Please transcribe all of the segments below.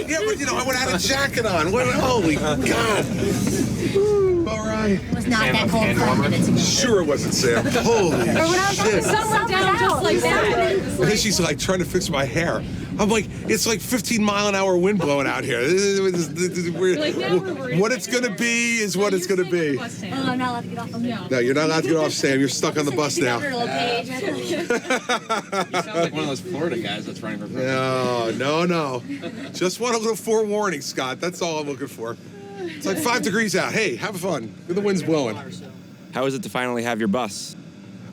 Yeah, but you know, I would have had a jacket on. Holy God. All right. It was not that cold 5 minutes ago. Sure it wasn't, Sam. Holy shit. Someone down just like that. And then she's like trying to fix my hair. I'm like, it's like 15-mile-an-hour wind blowing out here. What it's going to be is what it's going to be. Oh, I'm not allowed to get off. No, you're not allowed to get off, Sam. You're stuck on the bus now. You sound like one of those Florida guys that's running for president. No. Just want a little forewarning, Scott. That's all I'm looking for. It's like 5 degrees out. Hey, have fun. The wind's blowing. How is it to finally have your bus?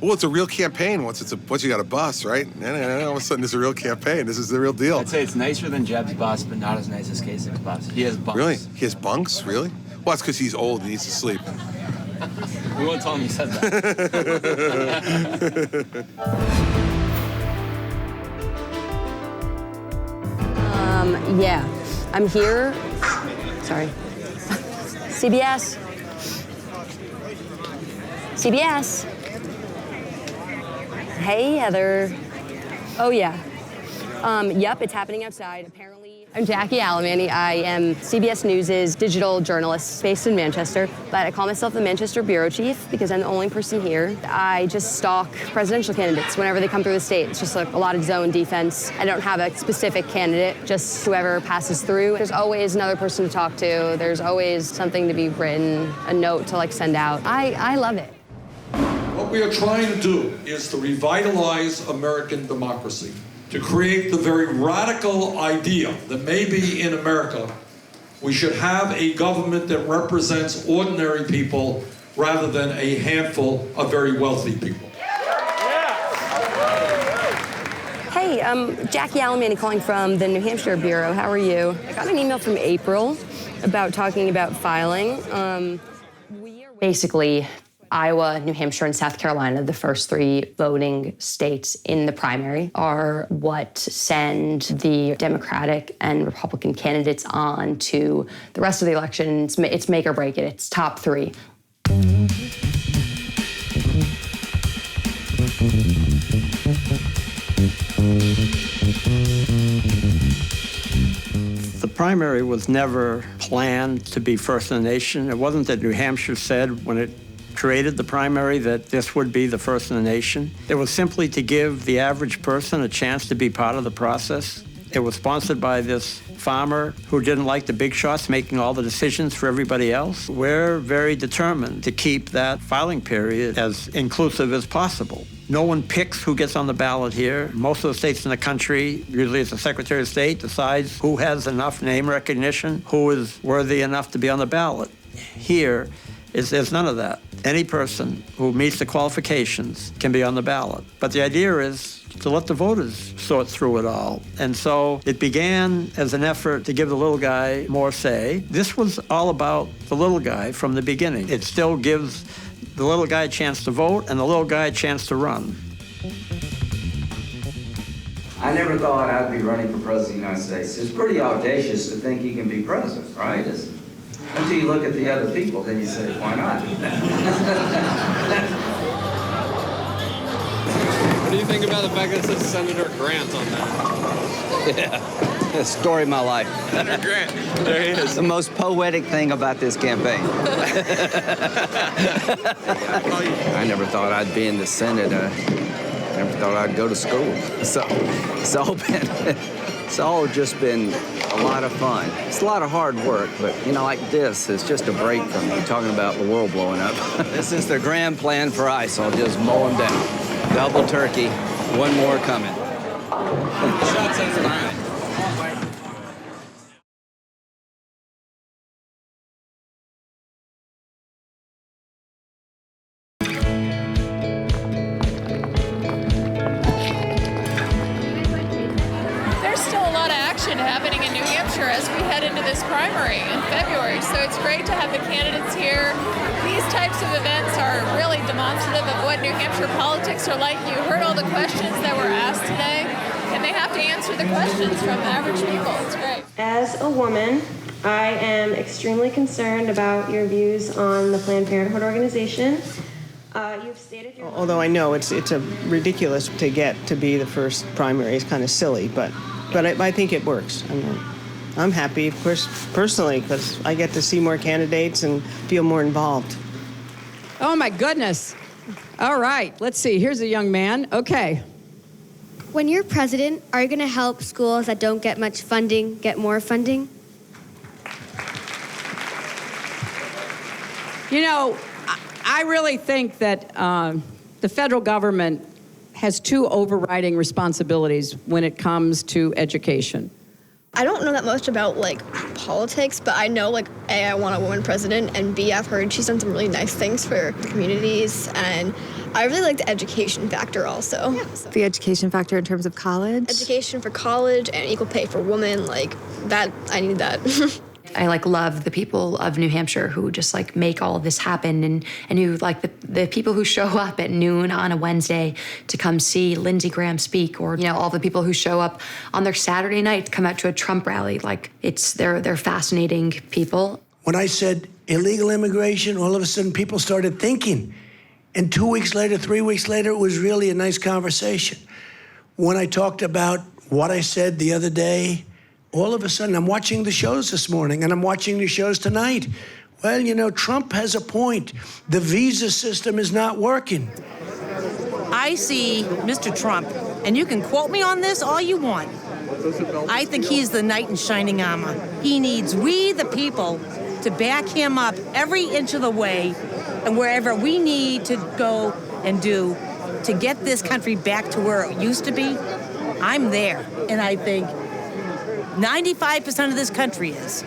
Well, it's a real campaign once you got a bus, right? And all of a sudden, it's a real campaign. This is the real deal. I'd say it's nicer than Jeb's bus, but not as nice as Kasich's bus. He has bunks. Really? He has bunks? Really? Well, that's because he's old and needs to sleep. We won't tell him you said that. Yeah. I'm here. Sorry. CBS. CBS. Hey, Heather. Oh, yeah. Yep, it's happening outside. Apparently, I'm Jackie Alemany. I am CBS News' digital journalist based in Manchester, but I call myself the Manchester bureau chief because I'm the only person here. I just stalk presidential candidates whenever they come through the state. It's just like a lot of zone defense. I don't have a specific candidate, just whoever passes through. There's always another person to talk to. There's always something to be written, a note to send out. I love it. What we are trying to do is to revitalize American democracy, to create the very radical idea that maybe in America we should have a government that represents ordinary people rather than a handful of very wealthy people. Hey, Jackie Alemany calling from the New Hampshire Bureau. How are you? I got an email from April talking about filing. Basically, Iowa, New Hampshire, and South Carolina, the first 3 voting states in the primary, are what send the Democratic and Republican candidates on to the rest of the election. It's make or break it. It's top 3. The primary was never planned to be first in the nation. It wasn't that New Hampshire said when it created the primary that this would be the first in the nation. It was simply to give the average person a chance to be part of the process. It was sponsored by this farmer who didn't like the big shots making all the decisions for everybody else. We're very determined to keep that filing period as inclusive as possible. No one picks who gets on the ballot here. Most of the states in the country, usually it's the Secretary of State, decides who has enough name recognition, who is worthy enough to be on the ballot. Here, there's none of that. Any person who meets the qualifications can be on the ballot. But the idea is to let the voters sort through it all. And so it began as an effort to give the little guy more say. This was all about the little guy from the beginning. It still gives the little guy a chance to vote and the little guy a chance to run. I never thought I'd be running for president of the United States. It's pretty audacious to think you can be president, right? Until you look at the other people, then you say, why not? What do you think about the fact that it says Senator Grant on that? Yeah, the story of my life. Senator Grant, there he is. The most poetic thing about this campaign. I never thought I'd be in the Senate. Never thought I'd go to school. So it's all just been a lot of fun. It's a lot of hard work, but like this is just a break from talking about the world blowing up. This is the grand plan for ICE. I'll just mow them down. Double turkey, one more coming. Shots at Granite. Happening in New Hampshire as we head into this primary in February. So it's great to have the candidates here. These types of events are really demonstrative of what New Hampshire politics are like. You heard all the questions that were asked today, and they have to answer the questions from average people. It's great. As a woman, I am extremely concerned about your views on the Planned Parenthood organization. You've stated your... Although I know it's a ridiculous to get to be the first primary. It's kind of silly, but I think it works. I'm happy, of course, personally, because I get to see more candidates and feel more involved. Oh, my goodness. All right, let's see. Here's a young man. Okay. When you're president, are you going to help schools that don't get much funding get more funding? You know, I really think that the federal government has two overriding responsibilities when it comes to education. I don't know that much about, like, politics, but I know, like, A, I want a woman president, and B, I've heard she's done some really nice things for the communities, and I really like the education factor also. Yeah, so. The education factor in terms of college? Education for college and equal pay for women, like, that, I need that. I love the people of New Hampshire who just make all of this happen, and who the people who show up at noon on a Wednesday to come see Lindsey Graham speak, or all the people who show up on their Saturday night to come out to a Trump rally. They're fascinating people. When I said illegal immigration, all of a sudden people started thinking. And 2 weeks later, 3 weeks later, it was really a nice conversation. When I talked about what I said the other day, all of a sudden, I'm watching the shows this morning, and I'm watching the shows tonight. Well, Trump has a point. The visa system is not working. I see Mr. Trump, and you can quote me on this all you want. I think he's the knight in shining armor. He needs we, the people, to back him up every inch of the way, and wherever we need to go and do to get this country back to where it used to be, I'm there. And I think 95% of this country is.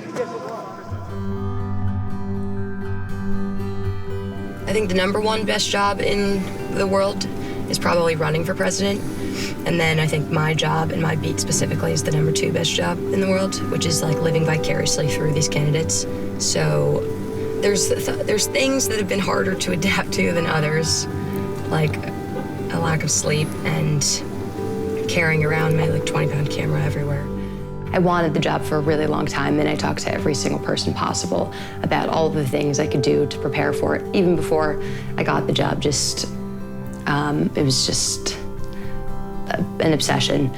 I think the #1 best job in the world is probably running for president. And then I think my job and my beat specifically is the #2 best job in the world, which is living vicariously through these candidates. So there's things that have been harder to adapt to than others, like a lack of sleep and carrying around my 20-pound camera everywhere. I wanted the job for a really long time, and I talked to every single person possible about all of the things I could do to prepare for it. Even before I got the job, it was just an obsession.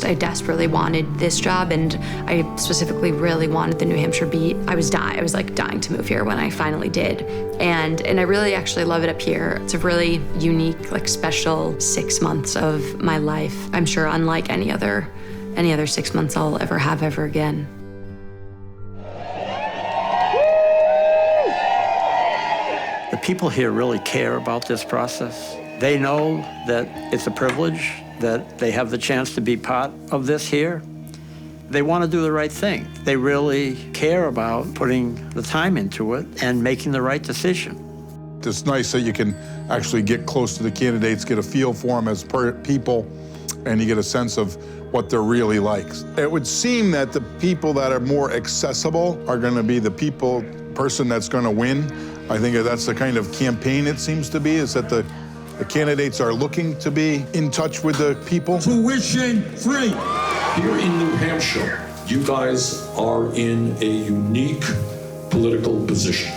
I desperately wanted this job, and I specifically really wanted the New Hampshire beat. I was dying to move here when I finally did. And I really actually love it up here. It's a really unique, special 6 months of my life. I'm sure unlike any other 6 months I'll ever have ever again. The people here really care about this process. They know that it's a privilege, that they have the chance to be part of this here. They want to do the right thing. They really care about putting the time into it and making the right decision. It's nice that you can actually get close to the candidates, get a feel for them as people, and you get a sense of what they're really like. It would seem that the people that are more accessible are going to be the person that's going to win. I think that's the kind of campaign it seems to be, is that the candidates are looking to be in touch with the people. Tuition free. Here in New Hampshire, you guys are in a unique political position.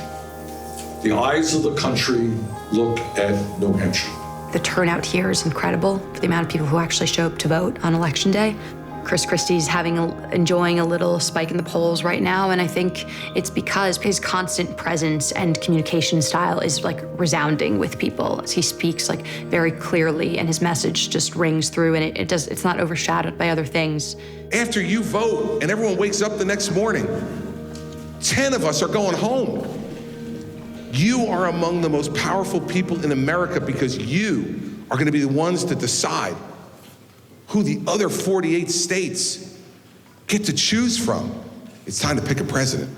The eyes of the country look at New Hampshire. The turnout here is incredible, for the amount of people who actually show up to vote on Election Day. Chris Christie's enjoying a little spike in the polls right now, and I think it's because his constant presence and communication style is resounding with people. He speaks very clearly, and his message just rings through, and it's not overshadowed by other things. After you vote and everyone wakes up the next morning, 10 of us are going home. You are among the most powerful people in America because you are going to be the ones to decide who the other 48 states get to choose from. It's time to pick a president.